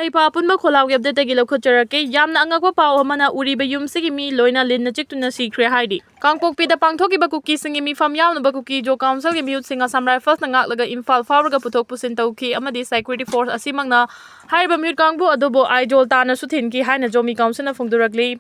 Maipa Punba Kolau of the Tegilo Kucherake, Yam Angako Pawamana Uriba Yum Sigimi, Loina Lin Chictuna Secret Heidi. Kangpok Pida Pangtoki Bakuki singing me from Yam Bakuki Jo Council, Mute Sing a Samurai first Ngaklaga Infal Faraga Putok Pusintoki, Amadi Security Force Asimanga, Haiba Mute Gangbo Adobo Ijol Tana Sutinki, Hina Zomi Council from directly.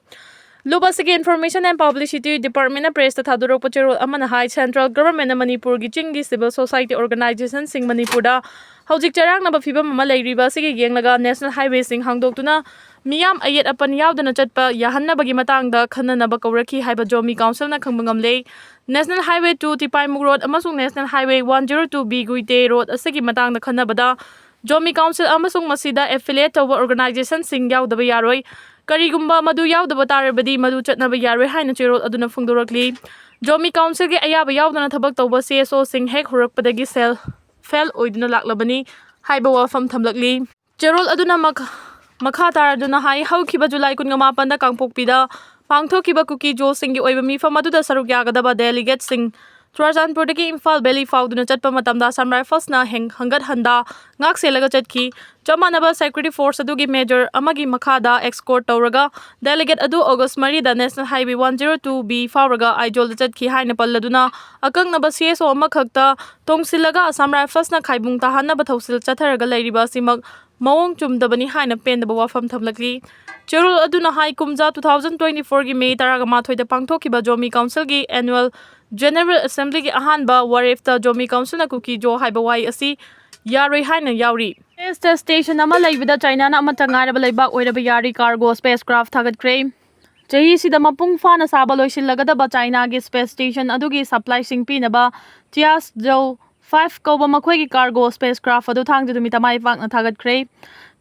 Lubasigi Information and Publicity Department of Press Taduro Pochero Amana High Central Government of Manipur Gichingi Civil Society Organization Sing Manipura Hojik Charang Naba Fiba Malay Riba Sigi Yanglaga National Highway Sing Hangdoktuna Miyam Ayet Apan Yaudana Chatpa Yahanna Bagimatang the Kanana Bakoraki Hyba Zomi Council na Kambangam National Highway 2 Tipaimuk Road Amasung National Highway 102B Guite Road Asigi Matang the Kanabada Zomi Council Amasung Masida affiliate over organization Sing Yaw the Bayaroi Karigumba Madu Yaw the Batarabadi Madu Chatnaba Yare Hina Chiro Aduna Fundurakli Zomi Council Ge Ayaba Yaudana Tabak Toba CSO Sing Hek Hurak Padagi Sel Fell Oiduna Laklabani Hyba Wafam Tamlakli Gerald Aduna Makata Aduna Hai How Kiba July Kungama Panda Kangpok Pida Pangto Kiba Kuki Jo Singi Oiba Mi Famadu Sarugyagadaba delegate Sing Turazan Purdaki Infal Belly Fauduna Chatpa Matamda Samurai Fasna Hangat Handa Ngak Selaga Chatki Jamanaba Security Force Adugi Major Amagi Makada Escort Tauraga Delegate Adu August Marie the National Highway 102B Fauraga Ijol Chatki Haina Paladuna Akang Naba CSO Amakakta Tong Silaga Samurai Fasna Kaibung Tahana Bathosil Chataraga Ladiba Simag Mawong Chumdabani Haina Pen the Bawafam Tamlakli Churul Aduna Hai Kumza 2024 Gi May Taragama Toy the Pangtoki Zomi Council Gi Annual General Assembly Gi Ahanba Warefta Zomi Council na Kuki Jo Haiba Wai Asi Yari Haina Yauri Space Station Ama Laibida China na Amatanga Balaiba Oidaba Yari Cargo Spacecraft Tagat Crane Jahi Sida Mapung Fana Sabaloishi Lagadaba China Gi Space Station Adugi Supply Sing Pinaba Tias Jo 5 Koba Makwegi Cargo Spacecraft Adu Tang Dumita Mai Fang na Tagat Crane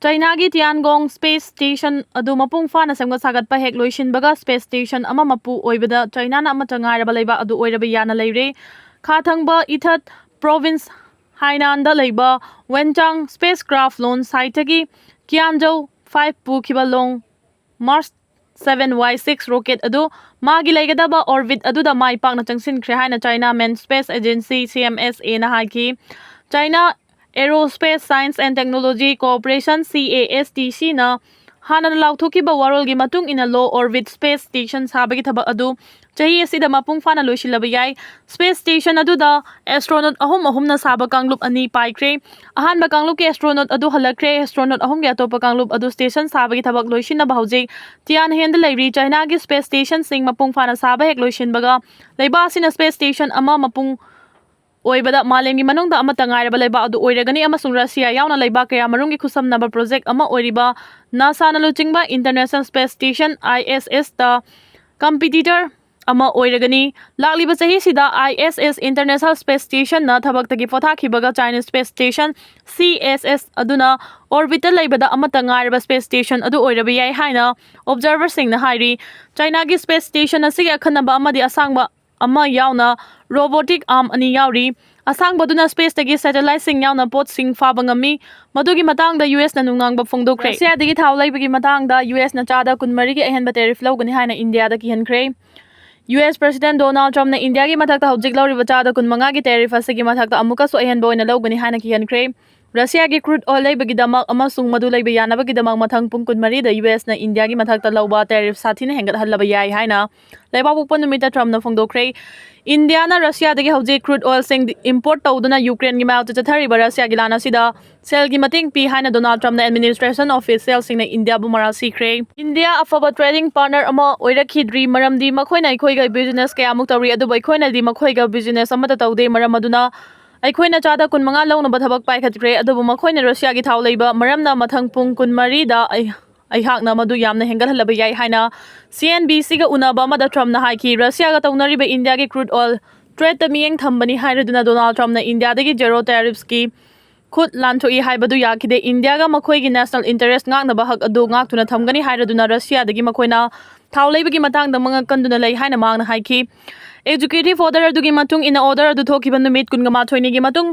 China Gi Tiangong Space Station Adu Mapung Fana Samga Sagat Pa Hek Loishin Baga Space Station Ama Mapu Oibada China na Amatanga Balaiba Adu Oidaba Yana Leire Khathangba Ithat Province Hainanda Leiba Wenchang Spacecraft Loan Saitagi Kianjo 5 Pu Kibalong Mars 7Y6 rocket adu magi laigadaba orbit adu da mai pak na changsin khre haina China Manned Space Agency CMSA na haki China Aerospace Science and Technology Corporation CASTC na hana lauthoki ba warol gi matung ina low orbit space station sabagi thaba adu chahi asida mapung fana loisilaba yai space station adu da astronaut ahum na saba kanglup ani paikre ahan ba kanglup ke astronaut adu halakre astronaut ahum ge atopa kanglup adu station sabagi thabak loisina ba hauji tian hand lairi China gi space station sing mapung fana saba hek loisin baga leiba sina space station ama mapung Oibada Malengi Manungda Amatangai Baleba Adu Oiragani Amasung Russia Yauna Leba Kaya Marungi Kusam Naba Project Ama Oiriba NASA Naluchingba International Space Station ISS the competitor Ama Oiragani Lagli Basahi Sida ISS International Space Station na Thabak Taki Potaki Baga Chinese Space Station CSS Aduna Orbital Lebada Amatangai Space Station Adu Oirabiyai Haina Observer Sing na Hairi China Gi Space Station Asiga Kanaba Amadi Asangba Ama Yauna robotic arm ani yauri asang baduna space tagi satellite sing yauna pot sing fabangami madugi matang da US na nungang ba phongdokre Russia dagi thaulai bagi matang da US na chada kunmari gi ahen ba tariff logani haina India da ki hankhre US President Donald Trump na India gi mathak ta hojik lori ba chada kunmanga gi tariff asigi mathak ta amuka so ahen boina logani haina ki hankhre Russia gi crude oil bagi damak amasung madu lai ba yana bagi damak mathang pung kunmari da US na India gi mathak ta loba tariff sathina hengat halaba yai haina laiba pukpon numita Trump na phongdokre India na Russia dagi hauji crude oil sing import tawduna Ukraine gi mau chathari ba Russia gi lana sida sel gi mating pi haina Donald Trump na administration official sing na India bu maral sikre India afaba trading partner ama oirakhi dri maramdi makhoina ikhoi ga business kaya muk tawri adu bai khoina di makhoi ga business ama ta tawde maram aduna aikhoina chada kun manga lawna ba thabak pai khatkre adu bu makhoina Russia gi thaw leiba maramna mathang pung kun mari da Aihakna madu yamna hengal halaba yai haina CNBC ga unaba mada Trump na haiki Russia ga tawnari ba India gi crude oil trade ta miyeng thambani hairaduna Donald Trump na India dagi zero tariffs ki khut lanthoi haibadu yakide India ga makhoi gi national interest ngak na ba hak adu ngak tuna thamgani hairaduna Russia dagi makhoina thaulei bagi matang da manga kanduna lei haina mang na haiki executive order adu gi matung ina order adu thoki ban numit kun ga ma thoini gi matung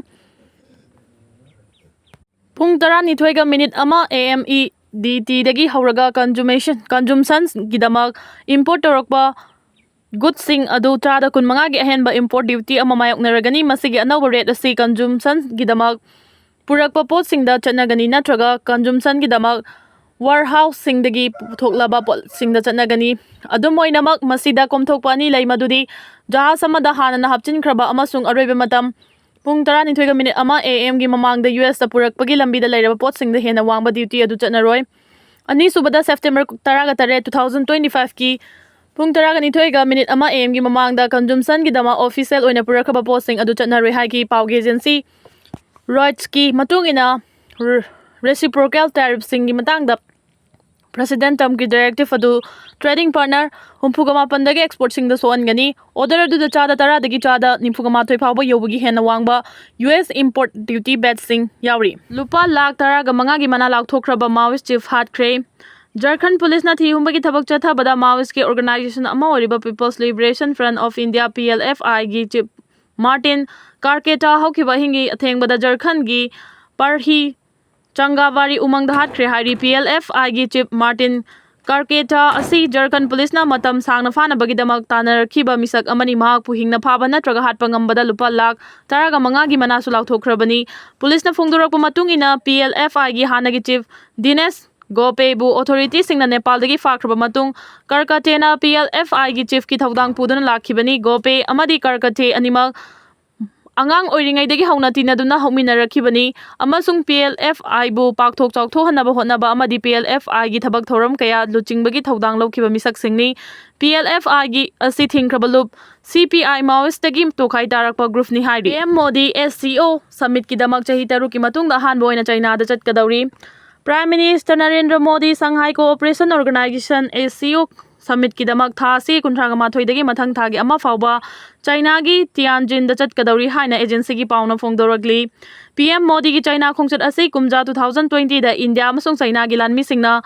pung tara ni thoi ga minute ama AME DT dagi hauraga consumptions gidamak import torokba goods sing adu trada kun manga gi ahenba import duty ama mayok naragani masigi anawba rate asi consumptions gidamak purakpa pot sing da chanagani natraga consumption gidamak warehouse-singdagi puthoklaba potsingda chatnagani. Adum oinamak masida komthokpa ani lei madudi jahaz amada hanana hapchinkraba amasung aroiba matam pung 12:01 AM gi mamangda US da purakpagi lambida leiraba potsingda hena wangba duty adu chatnaroi. Ani subada September 13 2025 ki pung 12:01 AM gi mamangda consumption gi dama official oina purakaba posting adu chatnaroi hai ki pauge agency Reuters ki matungina reciprocal tariff singi matangda President Trump ki directive adu trading partner humphugama pandagi export sing da soan gani order adu da chada tara dagi chada nimphugama thoi phawba yobagi hena wangba US import duty bet sing yauri lupa lakh tara ga manga gi mana lak thokraba Maoist chief hatkre Jharkhand police na thi humbagi thabak chatha bada Maoist ki organization ama oriba People's Liberation Front of India PLFI gi chief Martin Karketa hokiba hingi athengbada Jharkhand gi parhi Changavari umang da hatkre hari PLFI gi chief Martin Karketa asi Jharkhand police na matam sangna fana bagidamak tanarkhiba misak amani mahak puhingna phaba natraga hatpa ngambada lupa lakh taraga manga gi manasu laukthokhrabani police na phongdorakpa matungina PLFI gi hanagi chief Dinesh Gope bu authority singna Nepal dagi fakhraba matung Karkatena PLFI gi chief ki thaudang puduna lakhibani Gope amadi Karkate animak angang oiringai dagi hauna tinaduna hauminarakhibani amasung PLFI bu pakthok chawthohanaba hotnaba amadi PLFI gi thabak thoram kaya luchingbagi thaudang lokhiba misak singni PLFI gi asi thingkrabalup CPI Maoist dagi tokhai tarakpa group ni hairi PM Modi SCO summit ki damak chahi taru ki matungda hanbo oina China da chatkadauri Prime Minister Narendra Modi Shanghai Cooperation Organization SCO Summit ki damak tha si kunthanga mathoi dagi mathang thagi ama fawba China gi Tianjin da chatkadauri haina agency gi pauna phongdoragli PM Modi gi China khongchat asi kumja 2020 da India amasung China gi lanmi singna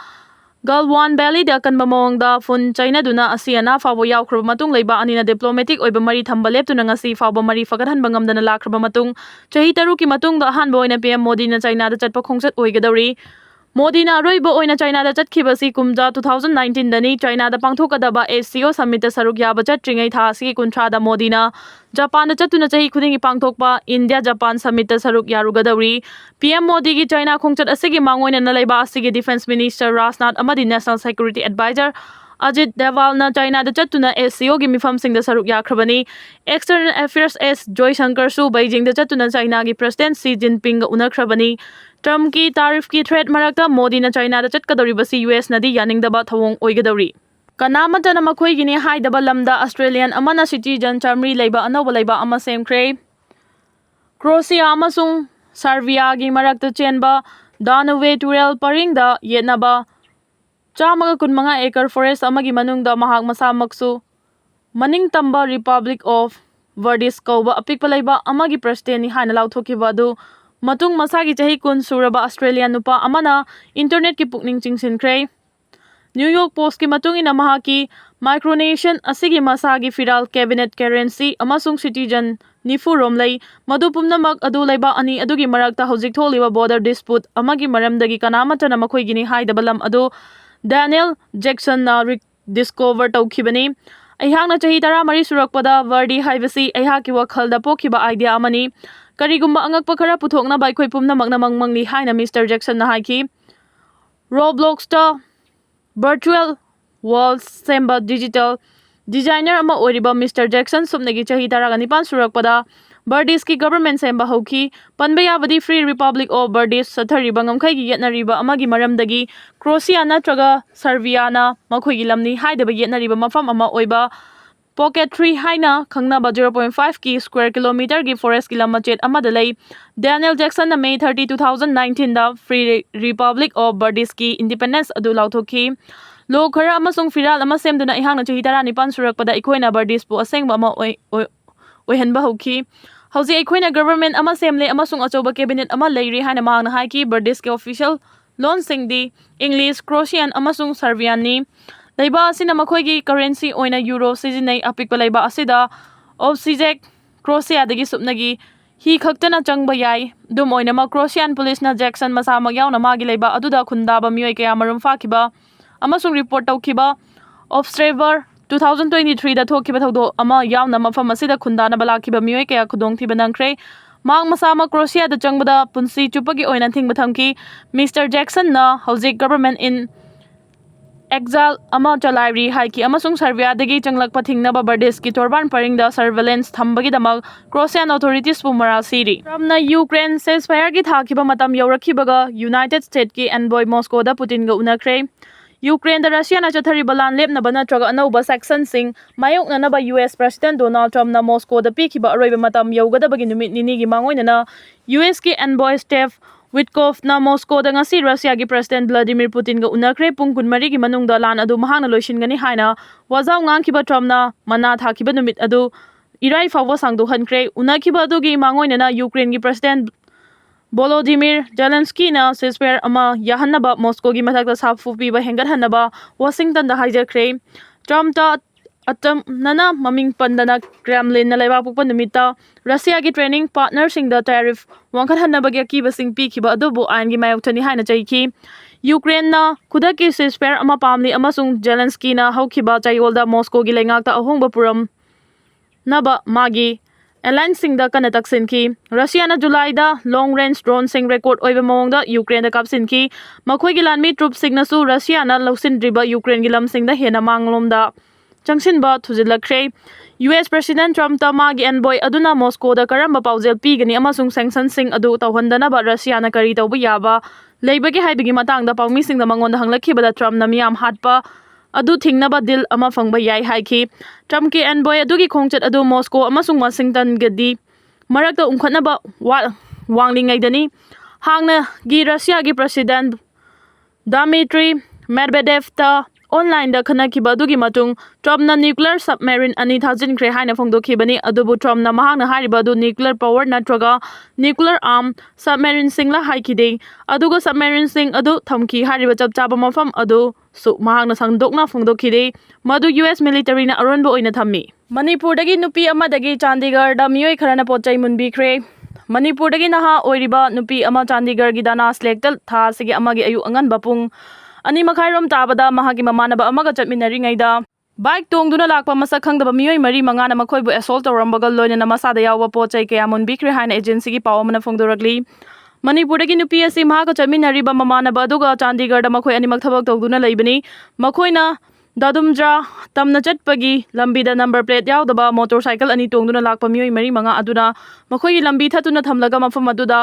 Galwan Valley da kanba mawang da fun China duna asiana fawbo yawkhroba matung leiba anina diplomatic oiba mari thamba leptuna ngasi fawba mari fagathan bangamdana lakhroba matung chahi taru ki matung da hanbo oina PM Modi na China da chatpa khongchat oigadauri Modi na roibo oina China da chatkibasi kumja 2019 dani China da pangthokadaba SCO summit da saruk yaba chatringai tha si kunthra da Modi na Japan da chatuna chahi khudingi pangthokpa India Japan summit da saruk yarugadauri PM Modi gi China khongchat asigi mangoina na leiba asigi defense minister Rajnath amadi national security advisor Ajit Doval na China da chatuna SCO gi mifam sing da saruk yakhrabani External Affairs S Joy Shankar su Beijing da chatuna China gi President Xi Jinping ga unakhrabani Trump ki tariff ki threat marakta Modi na China da chatkadori basi US nadi yaningdaba thawong oigadori kanamata na makhoi gini haidaba lamda Australian amana citizen chamri leiba anoba leiba ama semkhre Croatia amasung Serbia gi marakta chenba Danube Tural paringda yetnaba chamaga kunmanga acre forest amagi manungda mahak masamaksu maning tamba Republic of Verdes kauba apikpa leiba amagi president ni haina lauthokiba du matung masagi chahi kun suraba Australian nupa amana internet ki pukning chingsinkhre New York Post ki matung ina mahaki micronation asigi masagi firal cabinet currency amasung citizen nifu romlei madu pumnamak adu leiba ani adugi marakta hojik tholiba border dispute amagi maramdagi kanamata na makhoi gini haidabalam adu Daniel Jackson na discover tawkhibani aihakna chahi tara mari surakpada Verdi haibasi aihaki wakhalda pokhiba idea amani Karigumba angakpa khara puthokna bai khoi pumna magna mangmangli haina Mr Jackson na haiki Roblox ta virtual world semba digital designer ama oriba Mr Jackson sumnagi chahi taragani pan surakpada Burdis ki government semba hoki panba yabadi Free Republic of Burdis sathari bangam khai gi yetnariba amagi maramdagi Croatia natraga Serbia na makhoi gi lamni haidaba yetnariba mafam ama oiba Pocket 3 haina khangnaba 0.5 ki square kilometer gi forest ki lamachet amada lei Daniel Jackson na May 30 2019 da Free Republic of Burdis ki independence adu lauthoki lo khara amasung firal ama semduna ihangna chahi tarani pan surakpada ikoina Burdis pu asengba ama oihanba hoki hauji ikoina government ama semle amasung achoba cabinet ama leiri haina mahangna haiki Burdis ki official loan singdi English Croatian amasung Serbian ni Leiba asina makhoigi currency oina euro sijinai apikpa leiba asida Obsijek Croatia dagi supnagi hi khaktana changba yai dum oina ma Croatian police na Jackson masama yauna magi leiba aduda khundaba mioi kaya marum fakhiba amasung report tawkhiba Observer 2023 da thokiba thodo ama yauna mafam asida khundana balakhiba mioi kaya khudong thiba nangkhre ꯃꯍꯥꯛ ꯃꯁꯥꯃꯛ ꯀ꯭ꯔꯣꯁꯤꯌꯥꯗ ꯆꯪꯕꯗ ꯄꯨꯟꯁꯤ ꯆꯨꯞꯄꯒꯤ ꯑꯣꯏꯅ ꯊꯤꯡꯕ ꯊꯝꯈꯤ꯫ Mister ꯖꯦꯛꯁꯟꯅ ꯍꯧꯖꯤꯛ government ꯏꯟ ꯑꯦꯛꯖꯥꯏꯜ ꯑꯃ ꯆꯂꯥꯏꯔꯤ ꯍꯥꯏꯈꯤ ꯑꯃꯁꯨꯡ ꯁꯔꯕꯤꯌꯥꯗꯒꯤ ꯆꯪꯂꯛꯄ ꯊꯤꯡꯅꯕ ꯕꯔꯗꯦꯁꯀꯤ ꯇꯣꯔꯕꯥꯟ ꯄꯔꯤꯡꯗ ꯁꯔꯚꯦꯂꯦꯟꯁ ꯊꯝꯕꯒꯤꯗꯃꯛ ꯀ꯭ꯔꯣꯁꯤꯌꯥꯟ ꯑꯣꯊꯣꯔꯤꯇꯤꯁꯄꯨ ꯃꯔꯥꯜ ꯁꯤꯔꯤ꯫ ꯇ꯭ꯔꯝꯞꯅ ꯌꯨꯀ꯭ꯔꯦꯟ ꯁꯦꯖꯐꯥꯌꯔꯒꯤ ꯊꯥꯈꯤꯕ ꯃꯇꯝ ꯌꯧꯔꯛꯈꯤꯕꯒ ꯌꯨꯅꯥꯏꯇꯦꯗ ꯁ꯭ꯇꯦꯠꯁꯀꯤ ꯑꯦꯟꯚꯣꯏ ꯃꯣꯁꯀꯣꯗ ꯄꯨꯇꯤꯟꯒ ꯎꯅꯈ꯭ꯔꯦ꯫ ꯌꯨꯀ꯭ꯔꯦꯟꯗ ꯔꯁꯤꯌꯥꯅ ꯆꯠꯊꯔꯤꯕ ꯂꯥꯟ ꯂꯦꯞꯅꯕ ꯅꯠꯇ꯭ꯔꯒ ꯑꯅꯧꯕ ꯁꯦꯡꯁꯟꯁꯤꯡ ꯃꯥꯌꯣꯛꯅꯅꯕ ꯌꯨꯑꯦꯁ ꯄ꯭ꯔꯦꯁꯤꯗꯦꯟꯠ ꯗꯣꯅꯥꯜꯗ ꯇ꯭ꯔꯝꯞꯅ ꯃꯣꯁꯀꯣꯗ ꯄꯤꯈꯤꯕ ꯑꯔꯣꯏꯕ ꯃꯇꯝ ꯌꯧꯒꯗꯕꯒꯤ ꯅꯨꯃꯤꯠ ꯅꯤꯅꯤꯒꯤ ꯃꯥꯡꯑꯣꯏꯅꯅ ꯌꯨꯑꯦꯁꯀꯤ ꯑꯦꯟꯚꯣꯏ ꯁ꯭ꯇꯦꯐ ꯋꯤꯠꯀꯣꯐꯅ ꯃꯣꯁꯀꯣꯗ ꯉꯁꯤ ꯔꯁꯤꯌꯥꯒꯤ ꯄ꯭ꯔꯦꯁꯤꯗꯦꯟꯠ ꯚ꯭ꯂꯥꯗꯤꯃꯤꯔ ꯄꯨꯇꯤꯟꯒ ꯎꯅꯈ꯭ꯔꯦ꯫ ꯄꯨꯡ 24ꯒꯤ ꯃꯅꯨꯡꯗ ꯂꯥꯟ ꯑꯗꯨ ꯃꯍꯥꯛꯅ ꯂꯣꯏꯁꯤꯟꯒꯅꯤ ꯍꯥꯏꯅ ꯋꯥꯖꯥꯎ ꯉꯥꯡꯈꯤꯕ ꯇ꯭ꯔꯝꯞꯅ ꯃꯅꯥ ꯊꯥꯈꯤꯕ ꯅꯨꯃꯤꯠ ꯑꯗꯨ ꯏꯔꯥꯏ ꯐꯥꯎꯕ ꯁꯥꯡꯗꯣꯛꯍꯟꯈ꯭ꯔꯦ꯫ ꯎꯅꯈꯤꯕ ꯑꯗꯨꯒꯤ ꯃꯥꯡꯑꯣꯏꯅꯅ ꯌꯨꯀ꯭ꯔꯦꯟꯒꯤ ꯄ꯭ꯔꯦꯁꯤꯗꯦꯟꯠ ꯚꯣꯂꯣꯗꯤꯃꯤꯔ ꯖꯦꯂꯦꯟꯁꯀꯤꯅ ꯁꯤꯖꯐꯥꯌꯔ ꯑꯃ ꯌꯥꯍꯟꯅꯕ ꯃꯣꯁꯀꯣꯒꯤ ꯃꯊꯛꯇ ꯁꯥꯐꯨ ꯄꯤꯕ ꯍꯦꯟꯒꯠꯍꯟꯅꯕ ꯋꯥꯁꯤꯡꯇꯟꯗ ꯍꯥꯏꯖꯈ꯭ꯔꯦ꯫ ꯇ꯭ꯔꯝꯞꯇ ꯑꯆꯝꯅꯅ ꯃꯃꯤꯡ ꯄꯟꯗꯅ ꯀ꯭ꯔꯦꯝꯂꯤꯟꯅ ꯂꯩꯕꯥꯛꯄꯣꯛꯄ ꯅꯨꯃꯤꯠꯇ ꯔꯁꯤꯌꯥꯒꯤ ꯇ꯭ꯔꯦꯗꯤꯡ ꯄꯥꯔꯠꯅꯔꯁꯤꯡꯗ ꯇꯦꯔꯤꯐ ꯋꯥꯡꯈꯠꯍꯟꯅꯕꯒꯤ ꯑꯀꯤꯕꯁꯤꯡ ꯄꯤꯈꯤꯕ ꯑꯗꯨꯕꯨ ꯑꯥꯏꯟꯒꯤ ꯃꯥꯌꯣꯛꯇꯅꯤ ꯍꯥꯏꯅ ꯆꯩꯈꯤ꯫ ꯌꯨꯀ꯭ꯔꯦꯟꯅ ꯈꯨꯗꯛꯀꯤ ꯁꯤꯖꯐꯥꯌꯔ ꯑꯃ ꯄꯥꯝꯂꯤ ꯑꯃꯁꯨꯡ ꯖꯦꯂꯦꯟꯁꯀꯤꯅ ꯍꯧꯈꯤꯕ ꯆꯌꯣꯜꯗ ꯃꯣꯁꯀꯣꯒꯤ ꯂꯩꯉꯥꯛꯇ ꯑꯍꯣꯡꯕ ꯄꯨꯔꯝꯅꯕ ꯃꯥꯒꯤ ꯑꯦꯂꯥꯏꯟꯁꯁꯤꯡꯗ ꯀꯟꯅ ꯇꯛꯁꯤꯟꯈꯤ꯫ ꯔꯁꯤꯌꯥꯅ ꯖꯨꯂꯥꯏꯗ ꯂꯣꯡ ꯔꯦꯟꯖ ꯗ꯭ꯔꯣꯟꯁꯤꯡ ꯔꯦꯀꯣꯔꯗ ꯑꯣꯏꯕ ꯃꯑꯣꯡꯗ ꯌꯨꯀ꯭ꯔꯦꯟꯗ ꯀꯥꯞꯁꯤꯟꯈꯤ꯫ ꯃꯈꯣꯏꯒꯤ ꯂꯥꯟꯃꯤ ꯇ꯭ꯔꯨꯞꯁꯤꯡꯅꯁꯨ ꯔꯁꯤꯌꯥꯅ ꯂꯧꯁꯤꯟꯗ꯭ꯔꯤꯕ ꯌꯨꯀ꯭ꯔꯦꯟꯒꯤ ꯂꯝꯁꯤꯡꯗ ꯍꯦꯟꯅ ꯃꯥꯡꯂꯣꯝꯗ ꯆꯪꯁꯤꯟꯕ ꯊꯨꯖꯤꯜꯂꯛꯈ꯭ꯔꯦ꯫ ꯌꯨꯑꯦꯁ ꯄ꯭ꯔꯦꯁꯤꯗꯦꯟꯠ ꯇ꯭ꯔꯝꯞꯇ ꯃꯥꯒꯤ ꯑꯦꯟꯚꯣꯏ ꯑꯗꯨꯅ ꯃꯣꯁꯀꯣꯗ ꯀꯔꯝꯕ ꯄꯥꯎꯖꯦꯜ ꯄꯤꯒꯅꯤ ꯑꯃꯁꯨꯡ ꯁꯦꯡꯁꯟꯁꯤꯡ ꯑꯗꯨ ꯇꯧꯍꯟꯗꯅꯕ ꯔꯁꯤꯌꯥꯅ ꯀꯔꯤ ꯇꯧꯕ ꯌꯥꯕ ꯂꯩꯕꯒꯦ ꯍꯥꯏꯕꯒꯤ ꯃꯇꯥꯡꯗ ꯄꯥꯎꯃꯤꯁꯤꯡꯅ ꯃꯉꯣꯟꯗ ꯍꯪꯂꯛꯈꯤꯕꯗ ꯇ꯭ꯔꯝꯞꯅ ꯃꯤꯌꯥꯝ ꯍꯥꯠꯄ ꯑꯗꯨ ꯊꯤꯡꯅꯕ ꯗꯤꯜ ꯑꯃ ꯐꯪꯕ ꯌꯥꯏ ꯍꯥꯏꯈꯤ꯫ ꯇ꯭ꯔꯝꯞꯀꯤ ꯑꯦꯟꯚꯣꯏ ꯑꯗꯨꯒꯤ ꯈꯣꯡꯆꯠ ꯑꯗꯨ ꯃꯣꯁꯀꯣ ꯑꯃꯁꯨꯡ ꯋꯥꯁꯤꯡꯇꯟꯒꯗꯤ ꯃꯔꯛꯇ ꯎꯪꯈꯠꯅꯕ ꯋꯥꯡꯂꯤꯉꯩꯗꯅꯤ꯫ ꯍꯥꯟꯅꯒꯤ ꯔꯁꯤꯌꯥꯒꯤ ꯄ꯭ꯔꯦꯁꯤꯗꯦꯟꯠ ꯗꯃꯤꯇ꯭ꯔꯤ ꯃꯦꯗꯚꯦꯗꯦꯚꯇ ꯑꯣꯟꯂꯥꯏꯟꯗ ꯈꯠꯅꯈꯤꯕ ꯑꯗꯨꯒꯤ ꯃꯇꯨꯡ ꯇ꯭ꯔꯝꯞꯅ ꯅ꯭ꯌꯨꯀ꯭ꯂꯤꯌꯔ ꯁꯕꯃꯦꯔꯤꯟ 2 ꯊꯥꯖꯤꯟꯈ꯭ꯔꯦ ꯍꯥꯏꯅ ꯐꯣꯡꯗꯣꯛꯈꯤꯕꯅꯤ꯫ ꯑꯗꯨꯕꯨ ꯇ꯭ꯔꯝꯞꯅ ꯃꯍꯥꯛꯅ ꯍꯥꯏꯔꯤꯕ ꯑꯗꯨ ꯅ꯭ꯌꯨꯀ꯭ꯂꯤꯌꯔ ꯄꯥꯋꯔ ꯅꯠꯇ꯭ꯔꯒ ꯅ꯭ꯌꯨꯀ꯭ꯂꯤꯌꯔ ꯑꯥꯔꯝ ꯁꯕꯃꯦꯔꯤꯟꯁꯤꯡꯂ ꯍꯥꯏꯈꯤꯗꯦ꯫ ꯑꯗꯨꯒ ꯁꯕꯃꯦꯔꯤꯟꯁꯤꯡ ꯑꯗꯨ ꯊꯝꯈꯤ ꯍꯥꯏꯔꯤꯕ ꯆꯞ ꯆꯥꯕ ꯃꯐꯝ ꯑꯗꯨꯁꯨ ꯃꯍꯥꯛꯅ ꯁꯟꯗꯣꯛꯅ ꯐꯣꯡꯗꯣꯛꯈꯤꯗꯦ꯫ ꯃꯗꯨ ꯌꯨꯑꯦꯁ ꯃꯤꯂꯤꯇꯔꯤꯅ ꯑꯔꯣꯟꯕ ꯑꯣꯏꯅ ꯊꯝꯃꯤ꯫ ꯃꯅꯤꯄꯨꯔꯗꯒꯤ ꯅꯨꯄꯤ ꯑꯃꯗꯒꯤ ꯆꯥꯟꯗꯤꯒꯔꯗ ꯃꯤꯑꯣꯏ ꯈꯔꯅ ꯄꯣꯠꯆꯩ ꯃꯨꯟꯕꯤꯈ꯭ꯔꯦ꯫ ꯃꯅꯤꯄꯨꯔꯗꯒꯤ ꯅꯍꯥ ꯑꯣꯏꯔꯤꯕ ꯅꯨꯄꯤ ꯑꯃ ꯆꯥꯟꯗꯤꯒꯔꯒꯤ ꯗꯥꯅꯥꯁ ꯂꯦꯛꯇ ꯊꯥ ꯑꯁꯤꯒꯤ 1ꯒꯤ ꯑꯌꯨꯛ ꯑꯉꯟꯕ ꯄꯨꯡ 2:30 ꯇꯥꯕꯗ ꯃꯍꯥꯛꯀꯤ ꯃꯃꯥꯟꯅꯕ ꯑꯃꯒ ꯆꯠꯃꯤꯟꯅꯔꯤꯉꯩꯗ ꯕꯥꯏꯛ ꯇꯣꯡꯗꯨꯅ ꯂꯥꯛꯄ ꯃꯁꯛ ꯈꯪꯗꯕ ꯃꯤꯑꯣꯏ 4-5ꯅ ꯃꯈꯣꯏꯕꯨ ꯑꯦꯁꯣꯜꯠ ꯇꯧꯔꯝꯕꯒ ꯂꯣꯏꯅꯅ ꯃꯁꯥꯗ ꯌꯥꯎꯕ ꯄꯣꯠꯆꯩ ꯀꯌꯥ ꯃꯨꯟꯕꯤꯈ꯭ꯔꯦ ꯍꯥꯏꯅ ꯑꯦꯖꯦꯟꯁꯤꯒꯤ ꯄꯥꯎ ꯑꯃꯅ ꯐꯣꯡꯗꯣꯔꯛꯂꯤ꯫ ꯃꯅꯤꯄꯨꯔꯗꯒꯤ ꯅꯨꯄꯤ ꯑꯁꯤ ꯃꯍꯥꯛꯀ ꯆꯠꯃꯤꯟꯅꯔꯤꯕ ꯃꯃꯥꯟꯅꯕ ꯑꯗꯨꯒ ꯆꯥꯟꯗꯤꯒꯔꯗ ꯃꯈꯣꯏ ꯑꯅꯤꯃꯛ ꯊꯕꯛ ꯇꯧꯗꯨꯅ ꯂꯩꯕꯅꯤ꯫ ꯃꯈꯣꯏꯅ ꯗꯥꯗꯨꯝꯖ꯭ꯔꯥ ꯇꯝꯅ ꯆꯠꯄꯒꯤ ꯂꯝꯕꯤꯗ ꯅꯝꯕꯔ ꯄ꯭ꯂꯦꯠ ꯌꯥꯎꯗꯕ ꯃꯣꯇꯣꯔ ꯁꯥꯏꯀꯜ 2 ꯇꯣꯡꯗꯨꯅ ꯂꯥꯛꯄ ꯃꯤꯑꯣꯏ 4-5 ꯑꯗꯨꯅ ꯃꯈꯣꯏꯒꯤ ꯂꯝꯕꯤ ꯊꯠꯇꯨꯅ ꯊꯝꯂꯒ ꯃꯐꯝ ꯑꯗꯨꯗ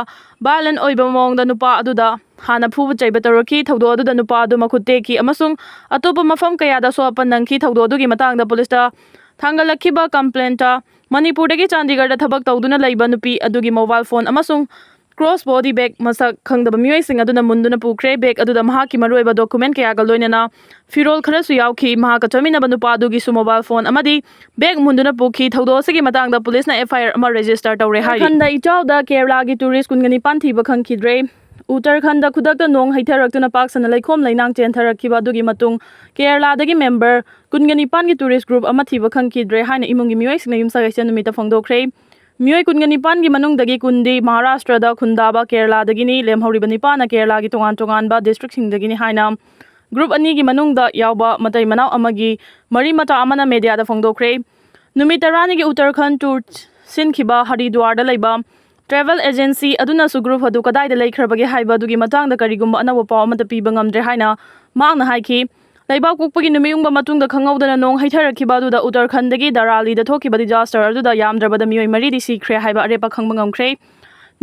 ꯚꯥꯏꯑꯣꯂꯦꯟꯠ ꯑꯣꯏꯕ ꯃꯑꯣꯡꯗ ꯅꯨꯄꯥ ꯑꯗꯨꯗ ꯍꯥꯟꯅ ꯐꯨꯕ ꯆꯩꯕ ꯇꯧꯔꯛꯈꯤ꯫ ꯊꯧꯗꯣꯛ ꯑꯗꯨꯗ ꯅꯨꯄꯥ ꯑꯗꯨ ꯃꯈꯨꯠ ꯇꯦꯛꯈꯤ ꯑꯃꯁꯨꯡ ꯑꯇꯣꯞꯄ ꯃꯐꯝ ꯀꯌꯥꯗ ꯁꯣꯛ-ꯑꯄꯟ ꯅꯪꯈꯤ꯫ ꯊꯧꯗꯣꯛ ꯑꯗꯨꯒꯤ ꯃꯇꯥꯡꯗ ꯄꯨꯂꯤꯁꯇ ꯊꯥꯡꯒꯠꯂꯛꯈꯤꯕ ꯀꯝꯄ꯭ꯂꯦꯟꯠꯇ ꯃꯅꯤꯄꯨꯔꯗꯒꯤ ꯆꯥꯟꯗꯤꯒꯔꯗ ꯊꯕꯛ ꯇꯧꯗꯨꯅ ꯂꯩꯕ ꯅꯨꯄꯤ ꯑꯗꯨꯒꯤ ꯃꯣꯕꯥꯏꯜ ꯐꯣꯟ ꯑꯃꯁꯨꯡ ꯀ꯭ꯔꯣꯁ ꯕꯣꯗꯤ ꯕꯦꯒ ꯃꯁꯛ ꯈꯪꯗꯕ ꯃꯤꯑꯣꯏꯁꯤꯡ ꯑꯗꯨꯅ ꯃꯨꯟꯗꯨꯅ ꯄꯨꯈ꯭ꯔꯦ꯫ ꯕꯦꯒ ꯑꯗꯨꯗ ꯃꯍꯥꯛꯀꯤ ꯃꯔꯨꯑꯣꯏꯕ ꯗꯣꯀꯨꯃꯦꯟꯠ ꯀꯌꯥꯒ ꯂꯣꯏꯅꯅ ꯐꯤꯔꯣꯜ ꯈꯔꯁꯨ ꯌꯥꯎꯈꯤ꯫ ꯃꯍꯥꯛꯀ ꯆꯠꯃꯤꯟꯅꯕ ꯅꯨꯄꯥ ꯑꯗꯨꯒꯤꯁꯨ ꯃꯣꯕꯥꯏꯜ ꯐꯣꯟ ꯑꯃꯗꯤ ꯕꯦꯒ ꯃꯨꯟꯗꯨꯅ ꯄꯨꯈꯤ꯫ ꯊꯧꯗꯣꯛ ꯑꯁꯤꯒꯤ ꯃꯇꯥꯡꯗ ꯄꯨꯂꯤꯁꯅ ꯑꯦꯐꯑꯥꯏꯑꯥꯔ ꯑꯃ ꯔꯦꯖꯤꯁꯇꯔ ꯇꯧꯔꯦ ꯍꯥꯏꯔꯤ꯫ ꯎꯠꯇꯔꯈꯟꯗ ꯏꯆꯥꯎꯗ ꯀꯦꯔꯂꯥꯒꯤ ꯇꯨꯔꯤꯁꯠ 29 ꯊꯤꯕ ꯈꯪꯈꯤꯗ꯭ꯔꯦ꯫ ꯎꯠꯇꯔꯈꯟꯗ ꯈꯨꯗꯛꯇ ꯅꯣꯡ ꯍꯩꯊꯔꯛꯇꯨꯅ ꯄꯥꯛ-ꯁꯟꯅ ꯂꯩꯈꯣꯝ ꯂꯩꯅꯥꯡ ꯆꯦꯟꯊꯔꯛꯈꯤꯕ ꯑꯗꯨꯒꯤ ꯃꯇꯨꯡ ꯀꯦꯔꯂꯥꯗꯒꯤ ꯃꯦꯝꯕꯔ 29ꯒꯤ ꯇꯨꯔꯤꯁꯠ ꯒ꯭ꯔꯨꯞ ꯑꯃ ꯊꯤꯕ ꯈꯪꯈꯤꯗ꯭ꯔꯦ ꯍꯥꯏꯅ ꯏꯃꯨꯡꯒꯤ ꯃꯤꯑꯣꯏꯁꯤꯡꯅ ꯌꯨꯝꯁꯀꯩꯁ ꯅꯨꯃꯤꯠꯇ ꯐꯣꯡꯗꯣꯛꯈ꯭ꯔꯦ꯫ ꯃꯤꯑꯣꯏ 29ꯒꯤ ꯃꯅꯨꯡꯗꯒꯤ 10ꯗꯤ ꯃꯍꯥꯔꯥꯁꯇ꯭ꯔꯗ ꯈꯨꯟꯗꯥꯕ ꯀꯦꯔꯂꯥꯗꯒꯤꯅꯤ꯫ ꯂꯦꯝꯍꯧꯔꯤꯕ 9ꯅ ꯀꯦꯔꯂꯥꯒꯤ ꯇꯣꯉꯥꯟ-ꯇꯣꯉꯥꯟꯕ ꯗꯤꯁꯇ꯭ꯔꯤꯛꯠꯁꯤꯡꯗꯒꯤꯅꯤ ꯍꯥꯏꯅ ꯒ꯭ꯔꯨꯞ 2ꯒꯤ ꯃꯅꯨꯡꯗ ꯌꯥꯎꯕ ꯃꯇꯩ-ꯃꯅꯥꯎ ꯑꯃꯒꯤ ꯃꯔꯤ-ꯃꯇꯥ ꯑꯃꯅ ꯃꯦꯗꯤꯌꯥꯗ ꯐꯣꯡꯗꯣꯛꯈ꯭ꯔꯦ꯫ ꯅꯨꯃꯤꯠ 10ꯅꯤꯒꯤ ꯎꯠꯇꯔꯈꯟꯗ ꯇꯨꯔ ꯁꯤꯟꯈꯤꯕ ꯍꯔꯤꯗ꯭ꯋꯥꯔꯗ ꯂꯩꯕ ꯇ꯭ꯔꯥꯚꯦꯜ ꯑꯦꯖꯦꯟꯁꯤ ꯑꯗꯨꯅꯁꯨ ꯒ꯭ꯔꯨꯞ ꯑꯗꯨ ꯀꯗꯥꯏꯗ ꯂꯩꯈ꯭ꯔꯕꯒꯦ ꯍꯥꯏꯕ ꯑꯗꯨꯒꯤ ꯃꯇꯥꯡꯗ ꯀꯔꯤꯒꯨꯝꯕ ꯑꯅꯧꯕ ꯄꯥꯎ ꯑꯃꯠꯇ ꯄꯤꯕ ꯉꯝꯗ꯭ꯔꯦ ꯍꯥꯏꯅ ꯃꯍꯥꯛꯅ ꯍꯥꯏꯈꯤ꯫ ꯂꯩꯕꯥꯛꯄꯣꯛꯄꯒꯤ ꯅꯨꯃꯤꯠ ꯌꯨꯡꯕ ꯃꯇꯨꯡꯗ ꯈꯪꯍꯧꯗꯅ ꯅꯣꯡ ꯍꯩꯊꯔꯛꯈꯤꯕ ꯑꯗꯨꯗ ꯎꯠꯇꯔꯈꯟꯗꯒꯤ ꯗꯥꯔꯥꯂꯤꯗ ꯊꯣꯛꯈꯤꯕ ꯗꯤꯖꯥꯁꯇꯔ ꯑꯗꯨꯗ ꯌꯥꯝꯗ꯭ꯔꯕꯗ ꯃꯤꯑꯣꯏ 4ꯗꯤ ꯁꯤꯈ꯭ꯔꯦ ꯍꯥꯏꯕ ꯑꯔꯦꯞꯄ ꯈꯪꯕ ꯉꯝꯈ꯭ꯔꯦ꯫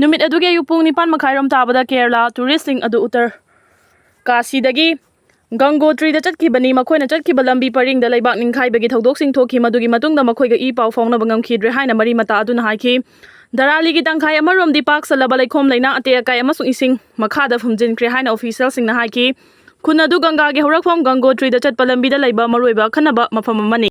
ꯅꯨꯃꯤꯠ ꯑꯗꯨꯒꯤ ꯑꯌꯨꯛ ꯄꯨꯡ 9:30 ꯇꯥꯕꯗ ꯀꯦꯔꯂꯥ ꯇꯨꯔꯤꯁꯠꯁꯤꯡ ꯑꯗꯨ ꯎꯠꯇꯔꯀꯥꯁꯤꯗꯒꯤ ꯒꯪꯒꯣꯇ꯭ꯔꯤꯗ ꯆꯠꯈꯤꯕꯅꯤ꯫ ꯃꯈꯣꯏꯅ ꯆꯠꯈꯤꯕ ꯂꯝꯕꯤ ꯄꯔꯤꯡꯗ ꯂꯩꯕꯥꯛ ꯅꯤꯡꯈꯥꯏꯕꯒꯤ ꯊꯧꯗꯣꯛꯁꯤꯡ ꯊꯣꯛꯈꯤ꯫ ꯃꯗꯨꯒꯤ ꯃꯇꯨꯡꯗ ꯃꯈꯣꯏꯒ ꯏ-ꯄꯥꯎ ꯐꯥꯎꯅꯕ ꯉꯝꯈꯤꯗ꯭ꯔꯦ ꯍꯥꯏꯅ ꯃꯔꯤ-ꯃꯇꯥ ꯑꯗꯨꯅ ꯍꯥꯏꯈꯤ꯫ ꯗꯥꯔꯥꯂꯤꯒꯤ ꯇꯪꯈꯥꯏ ꯑꯃꯔꯣꯝꯗꯤ ꯄꯥꯛ-ꯁꯜꯂꯕ ꯂꯩꯈꯣꯝ ꯂꯩꯅꯥꯡ ꯑꯇꯦꯛ-ꯑꯀꯥꯏ ꯑꯃꯁꯨꯡ ꯏꯁꯤꯡ ꯃꯈꯥꯗ ꯐꯨꯝꯖꯤꯟꯈ꯭ꯔꯦ ꯍꯥꯏꯅ ꯑꯣꯐꯤꯁꯤꯌꯦꯜꯁꯤꯡꯅ ꯍꯥꯏꯈꯤ꯫ ꯈꯨꯟ ꯑꯗꯨ ꯒꯪꯒꯥꯒꯤ ꯍꯧꯔꯛꯐꯝ ꯒꯪꯒꯣꯇ꯭ꯔꯤꯗ ꯆꯠꯄ ꯂꯝꯕꯤꯗ ꯂꯩꯕ ꯃꯔꯨꯑꯣꯏꯕ ꯑꯈꯟꯅꯕ ꯃꯐꯝ ꯑꯃꯅꯤ꯫